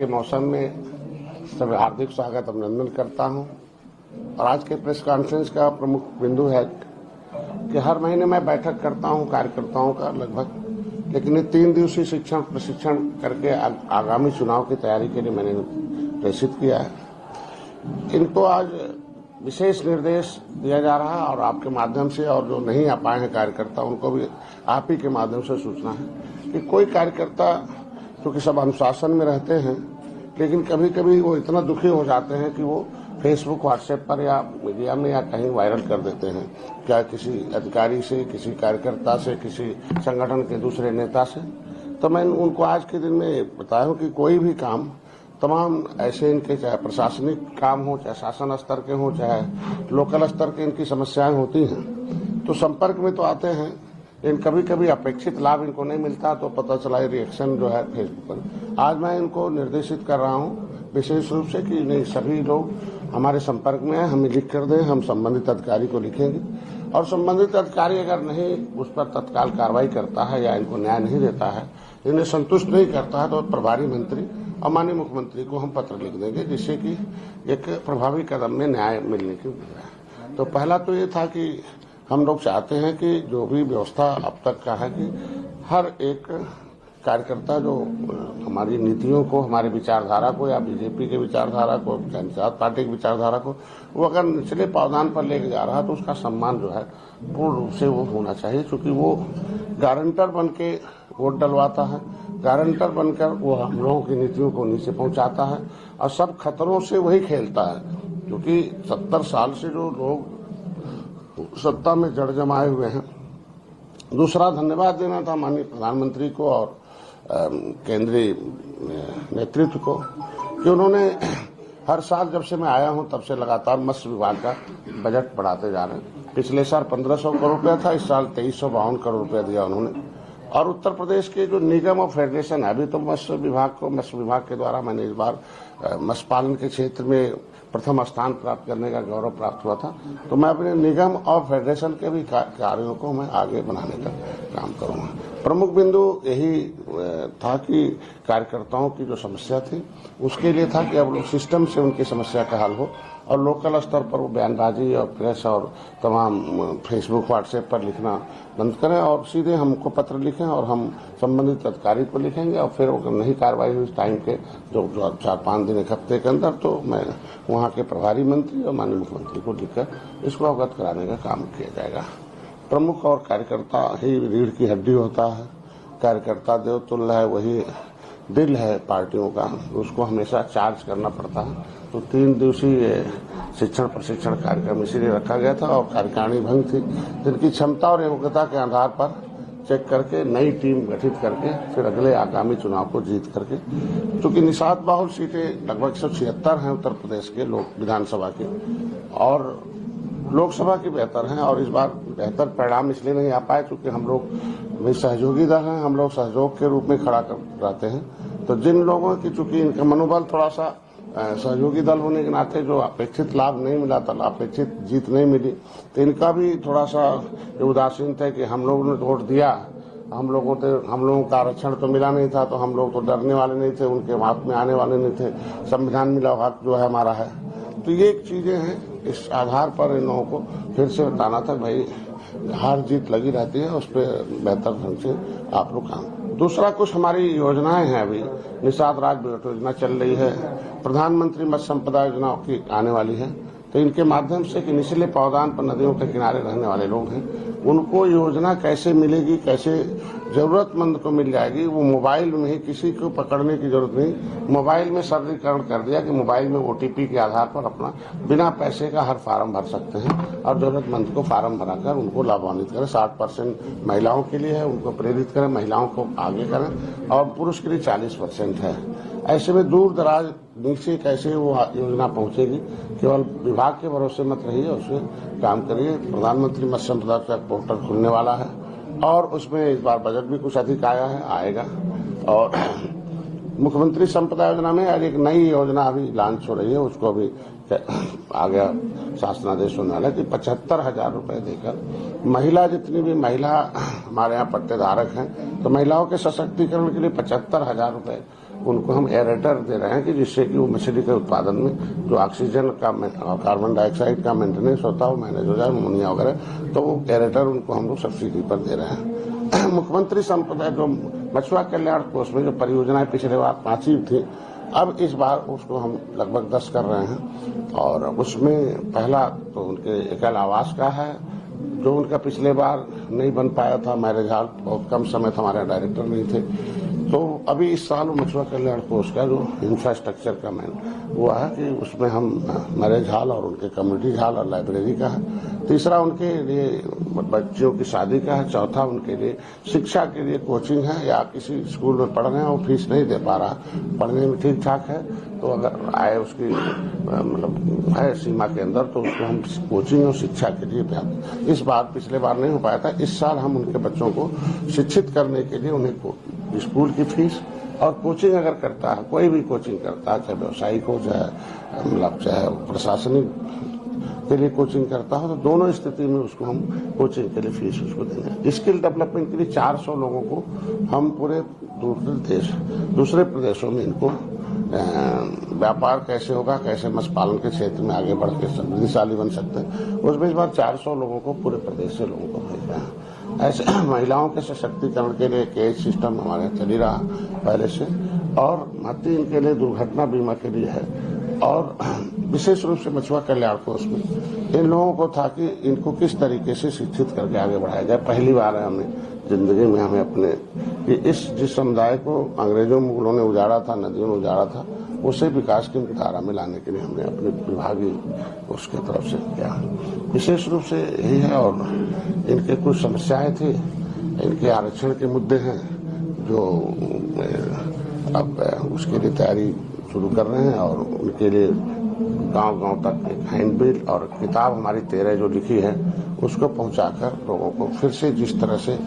के मौसम में सब हार्दिक स्वागत अभिनंदन करता हूं। और आज के प्रेस कॉन्फ्रेंस का प्रमुख बिंदु है कि हर महीने मैं बैठक करता हूं कार्यकर्ताओं का लगभग, लेकिन ये 3 दिवसीय शिक्षण प्रशिक्षण करके आगामी चुनाव की तैयारी के लिए मैंने प्रेषित किया है। इनको आज विशेष निर्देश दिया जा रहा है और आपके माध्यम से, और जो नहीं आ पाए हैं कार्यकर्ता उनको भी आप ही के माध्यम से सूचना है कि कोई कार्यकर्ता, क्योंकि सब अनुशासन में रहते हैं, लेकिन कभी कभी वो इतना दुखी हो जाते हैं कि वो फेसबुक व्हाट्सएप पर या मीडिया में या कहीं वायरल कर देते हैं, क्या किसी अधिकारी से, किसी कार्यकर्ता से, किसी संगठन के दूसरे नेता से। तो मैं उनको आज के दिन में बताया हूं कि कोई भी काम, तमाम ऐसे इनके चाहे प्रशासनिक काम हो, चाहे शासन स्तर के हो, चाहे लोकल स्तर के इनकी समस्याएं होती हैं तो संपर्क में तो आते हैं, लेकिन कभी कभी अपेक्षित लाभ इनको नहीं मिलता तो पता चला रिएक्शन जो है फेसबुक पर। आज मैं इनको निर्देशित कर रहा हूं विशेष रूप से कि नहीं, सभी लोग हमारे संपर्क में हैं, हमें लिख कर दें, हम संबंधित अधिकारी को लिखेंगे और संबंधित अधिकारी अगर नहीं उस पर तत्काल कार्रवाई करता है या इनको न्याय नहीं देता है, इन्हें संतुष्ट नहीं करता है, तो प्रभारी मंत्री और माननीय मुख्यमंत्री को हम पत्र लिख देंगे, जिससे कि एक प्रभावी कदम में न्याय मिलने की उम्मीद है। तो पहला तो ये था कि हम लोग चाहते हैं कि जो भी व्यवस्था अब तक का है कि हर एक कार्यकर्ता जो हमारी नीतियों को, हमारे विचारधारा को या बीजेपी के विचारधारा को, जनता पार्टी की विचारधारा को वो अगर निचले पावदान पर लेके जा रहा है तो उसका सम्मान जो है पूर्ण रूप से वो होना चाहिए, क्योंकि वो गारंटर बन के वोट डलवाता है, गारंटर बनकर वो हम लोगों की नीतियों को नीचे पहुंचाता है और सब खतरों से वही खेलता है, क्योंकि 70 साल से जो लोग सत्ता में जड़ जमाए हुए हैं। दूसरा धन्यवाद देना था माननीय प्रधानमंत्री को और केंद्रीय नेतृत्व को कि उन्होंने हर साल जब से मैं आया हूं तब से लगातार मत्स्य विभाग का बजट बढ़ाते जा रहे हैं। पिछले साल 1500 करोड़ रुपया था, इस साल 2352 करोड़ रुपया दिया उन्होंने। और उत्तर प्रदेश के जो निगम और फेडरेशन है, अभी तो मत्स्य विभाग के द्वारा मैंने इस बार मत्स्य पालन के क्षेत्र में प्रथम स्थान प्राप्त करने का गौरव प्राप्त हुआ था, तो मैं अपने निगम और फेडरेशन के भी कार्यों को मैं आगे बढ़ाने का काम करूंगा। प्रमुख बिंदु यही था कि कार्यकर्ताओं की जो समस्या थी उसके लिए था कि अब लोग सिस्टम से उनकी समस्या का हल हो और लोकल स्तर पर वो बयानबाजी और प्रेस और तमाम फेसबुक व्हाट्सएप पर लिखना बंद करें और सीधे हमको पत्र लिखें और हम संबंधित अधिकारी को लिखेंगे और फिर अगर नहीं कार्रवाई हुई टाइम के जो 4-5 दिन 1 हफ्ते के अंदर, तो मैं वहाँ के प्रभारी मंत्री और माननीय मुख्यमंत्री को लिखकर इसको अवगत कराने का काम किया जाएगा। प्रमुख और कार्यकर्ता ही रीढ़ की हड्डी होता है, कार्यकर्ता देवतुल्य है, वही दिल है पार्टियों का, उसको हमेशा चार्ज करना पड़ता है। तो 3 दिवसीय शिक्षण प्रशिक्षण कार्यक्रम इसीलिए रखा गया था और कार्यकारिणी भंग थी, जिनकी क्षमता और योग्यता के आधार पर चेक करके नई टीम गठित करके फिर अगले आगामी चुनाव को जीत करके, चूंकि निषाद बाहुल सीटें लगभग 176 हैं उत्तर प्रदेश के लोक विधानसभा की और लोकसभा की बेहतर हैं, और इस बार बेहतर परिणाम इसलिए नहीं आ पाए क्योंकि हम लोग सहयोगी दल हैं, हम लोग सहयोग के रूप में खड़ा कर रहते हैं। तो जिन लोगों की चूंकि इनका मनोबल थोड़ा सा सहयोगी दल होने के नाते जो अपेक्षित लाभ नहीं मिला था, अपेक्षित जीत नहीं मिली, तो इनका भी थोड़ा सा उदासीन था कि हम लोगों ने वोट दिया, हम लोगों का आरक्षण तो मिला नहीं था, तो हम लोग तो डरने वाले नहीं थे, उनके हाथ में आने वाले नहीं थे, संविधान मिला हक जो है हमारा है। तो ये एक चीजें हैं, इस आधार पर इन लोगों को फिर से बताना था भाई हार जीत लगी रहती है, उस पर बेहतर ढंग से आप लोग काम। दूसरा कुछ हमारी योजनाएं हैं, अभी निषाद राज योजना चल रही है, प्रधानमंत्री मत्स्य संपदा योजना की आने वाली है, तो इनके माध्यम से कि निचले पावदान पर नदियों के किनारे रहने वाले लोग हैं उनको योजना कैसे मिलेगी, कैसे जरूरतमंद को मिल जाएगी, वो मोबाइल में ही, किसी को पकड़ने की जरूरत नहीं, मोबाइल में सरलीकरण कर दिया कि मोबाइल में OTP के आधार पर अपना बिना पैसे का हर फार्म भर सकते हैं और जरूरतमंद को फार्म भराकर उनको लाभान्वित करें। 60% महिलाओं के लिए है, उनको प्रेरित करें, महिलाओं को आगे करें, और पुरुष के लिए 40% है। ऐसे में दूर दराज नीचे कैसे वो योजना पहुंचेगी, केवल विभाग के भरोसे मत रहिए, उसमें काम करिए। प्रधानमंत्री मत्स्य संपदा का पोर्टल खुलने वाला है और उसमें इस बार बजट भी कुछ अधिक आएगा। और मुख्यमंत्री संपदा योजना में आज एक नई योजना अभी लॉन्च हो रही है, उसको अभी आ गया शासनादेश होने वाला कि 75,000 रुपए देकर महिला, जितनी भी महिला हमारे यहाँ पट्टेधारक हैं, तो महिलाओं के सशक्तिकरण के लिए 75,000 रुपए उनको हम एरेटर दे रहे हैं कि जिससे कि वो मछली के उत्पादन में जो ऑक्सीजन का और कार्बन डाइऑक्साइड का मेंटेनेंस होता है वो मैनेज हो जाए, अमोनिया वगैरह, तो वो एरेटर उनको हम लोग सब्सिडी पर दे रहे हैं। मुख्यमंत्री संपदा जो मछुआ कल्याण कोष में जो परियोजनाएं पिछले बार 5 ही थी, अब इस बार उसको हम लगभग 10 कर रहे हैं। और उसमें पहला तो उनके एकल आवास का है, जो उनका पिछले बार नहीं बन पाया था, मैरिज हॉल बहुत कम समय था, हमारे डायरेक्टर नहीं थे, तो अभी इस साल मछुआ कल्याण कोष का जो इंफ्रास्ट्रक्चर का मैन हुआ है कि उसमें हम मैरिज हॉल और उनके कम्युनिटी हॉल और लाइब्रेरी का है, तीसरा उनके लिए बच्चों की शादी का है, चौथा उनके लिए शिक्षा के लिए कोचिंग है, या किसी स्कूल में पढ़ रहे हैं और फीस नहीं दे पा रहा, पढ़ने में ठीक ठाक है, तो अगर आए उसकी मतलब है सीमा के अंदर, तो उसको हम कोचिंग और शिक्षा के लिए इस बार, पिछले बार नहीं हो पाया था, इस साल हम उनके बच्चों को शिक्षित करने के लिए उन्हें स्कूल की फीस और कोचिंग अगर करता है, कोई भी कोचिंग करता है, चाहे व्यवसायिक हो, चाहे मतलब चाहे प्रशासनिक के लिए कोचिंग करता हो, तो दोनों स्थिति में उसको हम कोचिंग के लिए फीस उसको देंगे। स्किल डेवलपमेंट के लिए 400 लोगों को हम पूरे दूसरे प्रदेशों में इनको व्यापार कैसे होगा, कैसे मत्स्य पालन के क्षेत्र में आगे बढ़ के समृद्धिशाली बन सकते हैं, उसमें इस बार 400 लोगों को पूरे प्रदेश से लोगों को भेज रहे हैं। ऐसे महिलाओं के सशक्तिकरण के लिए केज सिस्टम हमारे चल ही रहा पहले से, और मातृ के लिए दुर्घटना बीमा के लिए है, और विशेष रूप से मछुआ कल्याण कोष में इन लोगों को था कि इनको किस तरीके से शिक्षित करके आगे बढ़ाया जाए। पहली बार है हमें जिंदगी में हमें अपने कि जिस समुदाय को अंग्रेजों मुगलों ने उजाड़ा था, नदियों ने उजाड़ा था, उसे विकास की धारा में लाने के लिए हमने अपने विभागीय उसके तरफ से किया, विशेष रूप से यही है। और इनके कुछ समस्याएं थी, इनके आरक्षण के मुद्दे हैं जो अब उसके लिए तैयारी शुरू कर रहे हैं, और उनके लिए गांव-गांव तक एक हैंडबिल और किताब हमारी 13 जो लिखी है उसको पहुंचाकर लोगों को फिर से जिस तरह से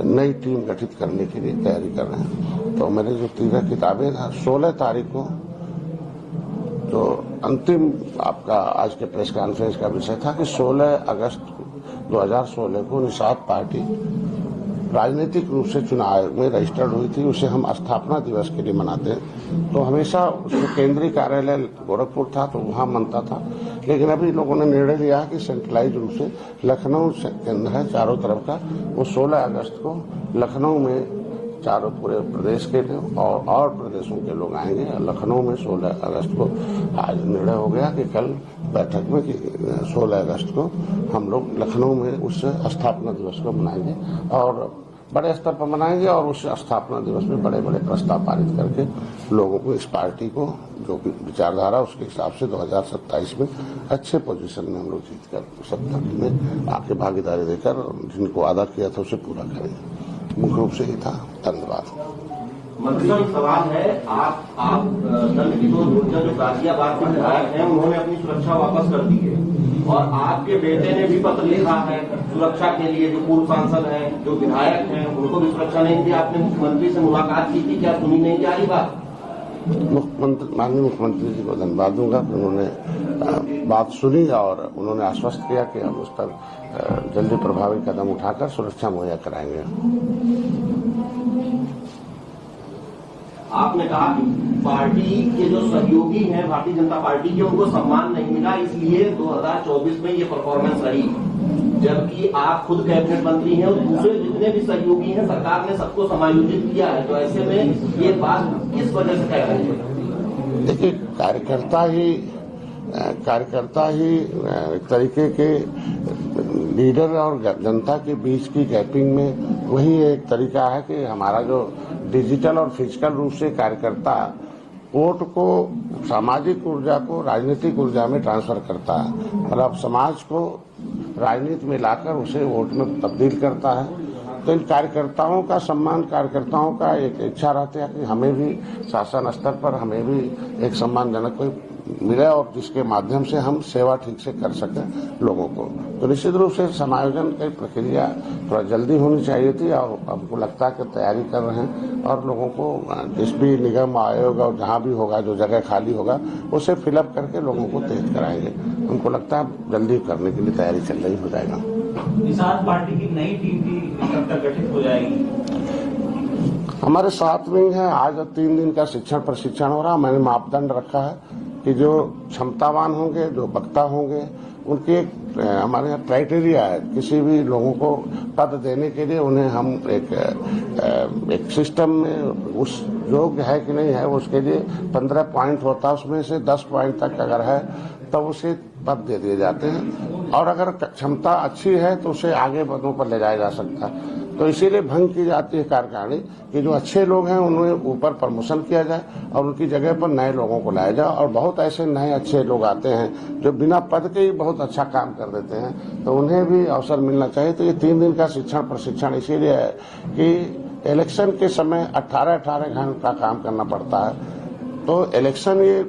नई टीम गठित करने के लिए तैयारी कर रहे हैं। तो मैंने जो 13 किताबें 16 तारीख को जो अंतिम आपका आज के प्रेस कॉन्फ्रेंस का विषय था कि 16 अगस्त 2016 को निषाद पार्टी राजनीतिक रूप से चुनाव आयोग में रजिस्टर्ड हुई थी, उसे हम स्थापना दिवस के लिए मनाते हैं। तो हमेशा उसमें केंद्रीय कार्यालय गोरखपुर था तो वहां मनता था, लेकिन अभी लोगों ने निर्णय लिया कि सेंट्रलाइज रूप से लखनऊ केंद्र है चारों तरफ का, वो 16 अगस्त को लखनऊ में चारों पूरे प्रदेश के और प्रदेशों के लोग आएंगे। लखनऊ में 16 अगस्त को आज निर्णय हो गया कि कल बैठक में कि 16 अगस्त को हम लोग लखनऊ में उस स्थापना दिवस को मनाएंगे, और बड़े स्तर पर मनाएंगे, और उस स्थापना दिवस में बड़े बड़े प्रस्ताव पारित करके लोगों को इस पार्टी को जो विचारधारा उसके हिसाब से 2027 में अच्छे पोजीशन में हम लोग जीत कर सत्ता में आके भागीदारी देकर जिनको वादा किया था उसे पूरा करेंगे। मुख्य रूप से ही था। धन्यवाद। मंत्री साहब सवाल है, आप दंड किशोर गुर्जर जो गाजियाबाद के विधायक हैं उन्होंने अपनी सुरक्षा वापस कर दी है, और आपके बेटे ने भी पत्र लिखा है सुरक्षा के लिए, जो पूर्व सांसद हैं, जो विधायक हैं, उनको भी सुरक्षा नहीं दी। आपने मुख्यमंत्री से मुलाकात की थी, क्या सुनी नहीं जा रही बात? माननीय मुख्यमंत्री जी को धन्यवाद दूंगा, उन्होंने बात सुनी और उन्होंने आश्वस्त किया कि हम उस पर जल्दी प्रभावी कदम उठाकर सुरक्षा मुहैया कराएंगे। आपने कहा कि पार्टी के जो सहयोगी हैं भारतीय जनता पार्टी के, उनको सम्मान नहीं मिला, इसलिए 2024 में ये परफॉर्मेंस रही, जबकि आप खुद कैबिनेट मंत्री हैं और दूसरे जितने भी सहयोगी हैं सरकार ने सबको समायोजित किया है। तो ऐसे में ये बात किस वजह से कह रहे हैं? देखिए, कार्यकर्ता ही एक तरीके के लीडर और जनता के बीच की गैपिंग में वही एक तरीका है कि हमारा जो डिजिटल और फिजिकल रूप से कार्यकर्ता वोट को, सामाजिक ऊर्जा को राजनीतिक ऊर्जा में ट्रांसफर करता है, मतलब समाज को राजनीति में लाकर उसे वोट में तब्दील करता है। तो इन कार्यकर्ताओं का सम्मान, कार्यकर्ताओं का एक इच्छा रहती है कि हमें भी शासन स्तर पर हमें भी एक सम्मानजनक कोई मिले और जिसके माध्यम से हम सेवा ठीक से कर सकें लोगों को। तो निश्चित रूप से समायोजन की प्रक्रिया थोड़ा जल्दी होनी चाहिए थी, और हमको लगता है कि तैयारी कर रहे हैं, और लोगों को जिस भी निगम आयोग और जहाँ भी होगा जो जगह खाली होगा उसे फिलअप करके लोगों को तेज कराएंगे। हमको लगता है जल्दी करने के लिए तैयारी चल रही हो जाएगा। निषाद पार्टी की नई टीम भी कब तक गठित हो जाएगी? हमारे 7 विंग हैं। आज 3 दिन का शिक्षण प्रशिक्षण हो रहा। मैंने मापदंड रखा है कि जो क्षमतावान होंगे, जो वक्ता होंगे, उनके हमारे यहाँ क्राइटेरिया है। किसी भी लोगों को पद देने के लिए उन्हें हम एक सिस्टम में उस योग्य है कि नहीं है, उसके लिए 15 पॉइंट होता है, उसमें से 10 पॉइंट तक अगर है तब उसे पद दे दिए जाते हैं, और अगर क्षमता अच्छी है तो उसे आगे पदों पर ले जाया जा सकता है। तो इसीलिए भंग की जाती है कार्यकारिणी कि जो अच्छे लोग हैं उन्हें ऊपर प्रमोशन किया जाए और उनकी जगह पर नए लोगों को लाया जाए। और बहुत ऐसे नए अच्छे लोग आते हैं जो बिना पद के ही बहुत अच्छा काम कर देते हैं, तो उन्हें भी अवसर मिलना चाहिए। तो ये 3 दिन का शिक्षण प्रशिक्षण इसीलिए है कि इलेक्शन के समय 18-18 घंटे का काम करना पड़ता है। तो इलेक्शन ये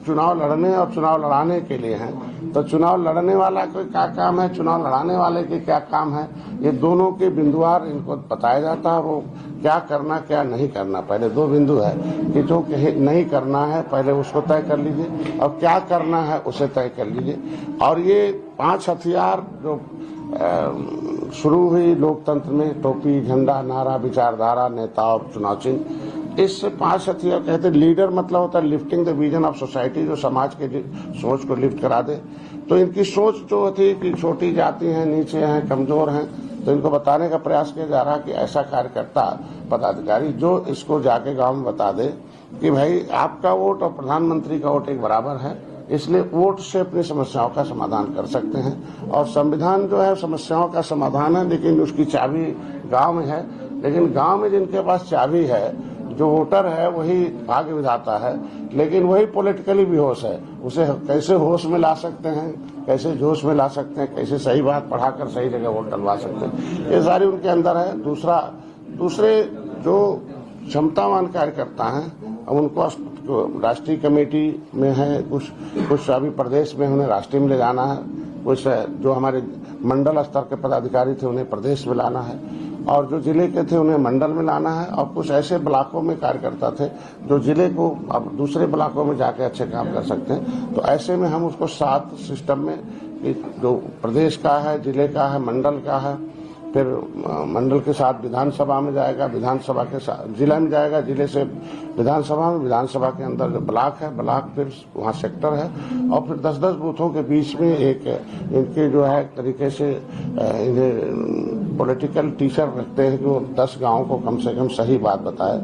चुनाव लड़ने और चुनाव लड़ाने के लिए है। तो चुनाव लड़ने वाला का क्या काम है, चुनाव लड़ाने वाले के क्या काम है, ये दोनों के बिंदुवार इनको बताया जाता है। वो क्या करना क्या नहीं करना, पहले 2 बिंदु है कि जो नहीं करना है पहले उसको तय कर लीजिए और क्या करना है उसे तय कर लीजिए। और ये 5 हथियार जो शुरू हुई लोकतंत्र में, टोपी, झंडा, नारा, विचारधारा, नेता और चुनाव चिन्ह, इस 5 हथियार कहते हैं। लीडर मतलब होता है lifting the vision of society, जो समाज के सोच को लिफ्ट करा दे। तो इनकी सोच जो थी कि छोटी जाति हैं, नीचे हैं, कमजोर हैं, तो इनको बताने का प्रयास किया जा रहा कि ऐसा कार्यकर्ता पदाधिकारी जो इसको जाके गांव में बता दे कि भाई आपका वोट और प्रधानमंत्री का वोट एक बराबर है, इसलिए वोट से अपनी समस्याओं का समाधान कर सकते हैं। और संविधान जो है समस्याओं का समाधान है, लेकिन उसकी चाबी गांव में है। लेकिन गांव में जिनके पास चाबी है, जो वोटर है वही भाग्य विधाता है, लेकिन वही पॉलिटिकली बेहोश है। उसे कैसे होश में ला सकते हैं, कैसे जोश में ला सकते हैं, कैसे सही बात पढ़ाकर सही जगह वोट डलवा सकते हैं, ये सारी उनके अंदर है। दूसरे जो क्षमतावान कार्यकर्ता हैं, अब उनको राष्ट्रीय कमेटी में है, कुछ अभी प्रदेश में उन्हें राष्ट्रीय में ले जाना है, कुछ जो हमारे मंडल स्तर के पदाधिकारी थे उन्हें प्रदेश में लाना है, और जो जिले के थे उन्हें मंडल में लाना है। और कुछ ऐसे ब्लॉकों में कार्यकर्ता थे जो जिले को अब दूसरे ब्लॉकों में जाके अच्छे काम कर सकते हैं। तो ऐसे में हम उसको 7 सिस्टम में, जो प्रदेश का है, जिले का है, मंडल का है, फिर मंडल के साथ विधानसभा में जाएगा, विधानसभा के साथ जिला में जाएगा, जिले से विधानसभा में, विधानसभा के अंदर जो ब्लॉक है, ब्लॉक फिर वहाँ सेक्टर है, और फिर 10-10 बूथों के बीच में एक इनके जो है तरीके से इन्हें पॉलिटिकल टीचर रखते हैं कि वो 10 गाँव को कम से कम सही बात बताए।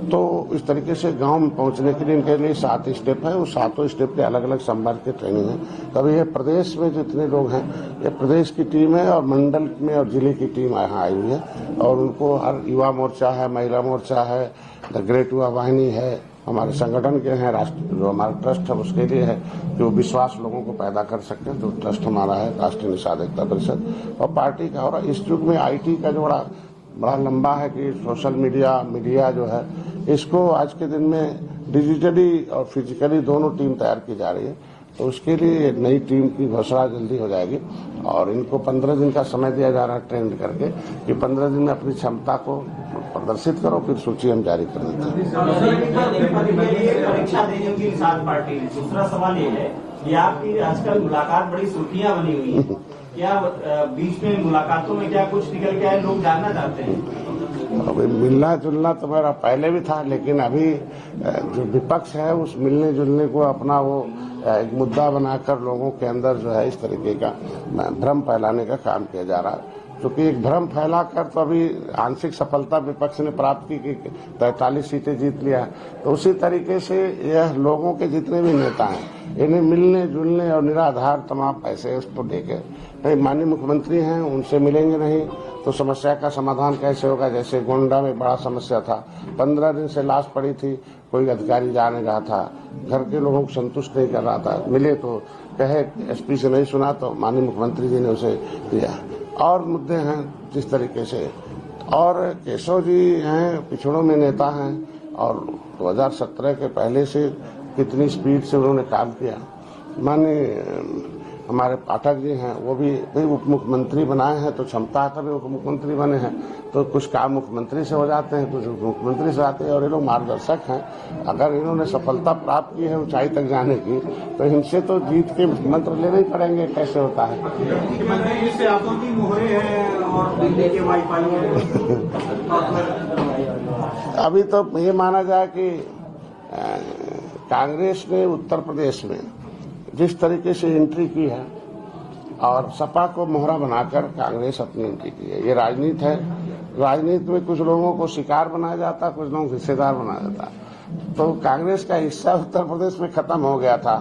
तो इस तरीके से गांव में पहुंचने के लिए इनके लिए 7 स्टेप है। उस 7 स्टेप के अलग अलग संवर्ग की ट्रेनिंग है। तभी ये प्रदेश में जितने लोग हैं, ये प्रदेश की टीम है और मंडल में और जिले की टीम यहाँ आई हुई है। और उनको हर युवा मोर्चा है, महिला मोर्चा है, द ग्रेट युवा वाहिनी है, हमारे संगठन के हैं, राष्ट्र जो हमारा ट्रस्ट है उसके लिए है, जो विश्वास लोगों को पैदा कर सकते हैं। जो ट्रस्ट हमारा है राष्ट्रीय निषाद एकता परिषद, और पार्टी का। और इस युग में IT का जो बड़ा लंबा है कि सोशल मीडिया जो है, इसको आज के दिन में डिजिटली और फिजिकली दोनों टीम तैयार की जा रही है। तो उसके लिए नई टीम की घोषणा जल्दी हो जाएगी और इनको 15 दिन का समय दिया जा रहा है ट्रेंड करके कि 15 दिन में अपनी क्षमता को प्रदर्शित करो, फिर सूची हम जारी कर देते हैं। परीक्षा देने की साथ पार्टी। दूसरा सवाल ये है कि आपकी आजकल मुलाकात बड़ी सुर्खियां बनी हुई है, क्या बीच में मुलाकातों में क्या कुछ निकल के आए, लोग जानना चाहते हैं? अभी मिलना जुलना तो मेरा पहले भी था, लेकिन अभी जो विपक्ष है उस मिलने जुलने को अपना वो एक मुद्दा बनाकर लोगों के अंदर जो है इस तरीके का भ्रम फैलाने का काम किया जा रहा है। क्योंकि एक भ्रम फैलाकर तो अभी आंशिक सफलता विपक्ष ने प्राप्त की कि 43 सीटें जीत लिया। तो उसी तरीके से यह लोगों के जितने भी नेता हैं, इन्हें मिलने जुलने और निराधार तमाम पैसे उसको देके माननीय मुख्यमंत्री हैं, उनसे मिलेंगे नहीं तो समस्या का समाधान कैसे होगा। जैसे गोंडा में बड़ा समस्या था, 15 दिन से लाश पड़ी थी, कोई अधिकारी जा नहीं रहा था, घर के लोगों को संतुष्ट नहीं कर रहा था। मिले तो कहे SP से नहीं सुना, तो माननीय मुख्यमंत्री जी ने उसे दिया। और मुद्दे हैं जिस तरीके से, और केशव जी हैं, पिछड़ों में नेता हैं, और 2017 के पहले से कितनी स्पीड से उन्होंने काम किया। माननीय हमारे पाठक जी हैं, वो भी उप मुख्यमंत्री बनाए हैं, तो क्षमता कर उप मुख्यमंत्री बने हैं। तो कुछ काम मुख्यमंत्री से हो जाते हैं, कुछ मुख्यमंत्री से आते हैं, और ये लोग मार्गदर्शक हैं। अगर इन्होंने सफलता प्राप्त की है ऊंचाई तक जाने की, तो इनसे तो जीत के मंत्र लेने ही पड़ेंगे। कैसे होता है मुख्यमंत्री से आपकी मोहरे हैं और दिल्ली के वाईफाई अभी तो ये माना जाए कि कांग्रेस ने उत्तर प्रदेश में जिस तरीके से एंट्री की है और सपा को मोहरा बनाकर कांग्रेस अपनी एंट्री की है, ये राजनीति है। राजनीति में कुछ लोगों को शिकार बनाया जाता, कुछ लोगों को हिस्सेदार बनाया जाता। तो कांग्रेस का हिस्सा उत्तर प्रदेश में खत्म हो गया था,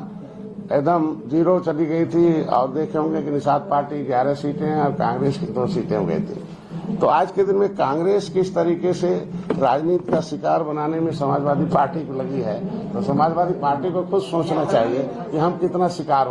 एकदम जीरो चली गई थी। और देखे होंगे कि निषाद पार्टी 11 सीटें हैं और कांग्रेस की 2 सीटें हो गई थी। तो आज के दिन में कांग्रेस किस तरीके से राजनीति का शिकार बनाने में समाजवादी पार्टी को लगी है, तो समाजवादी पार्टी को खुद सोचना चाहिए कि हम कितना शिकार हो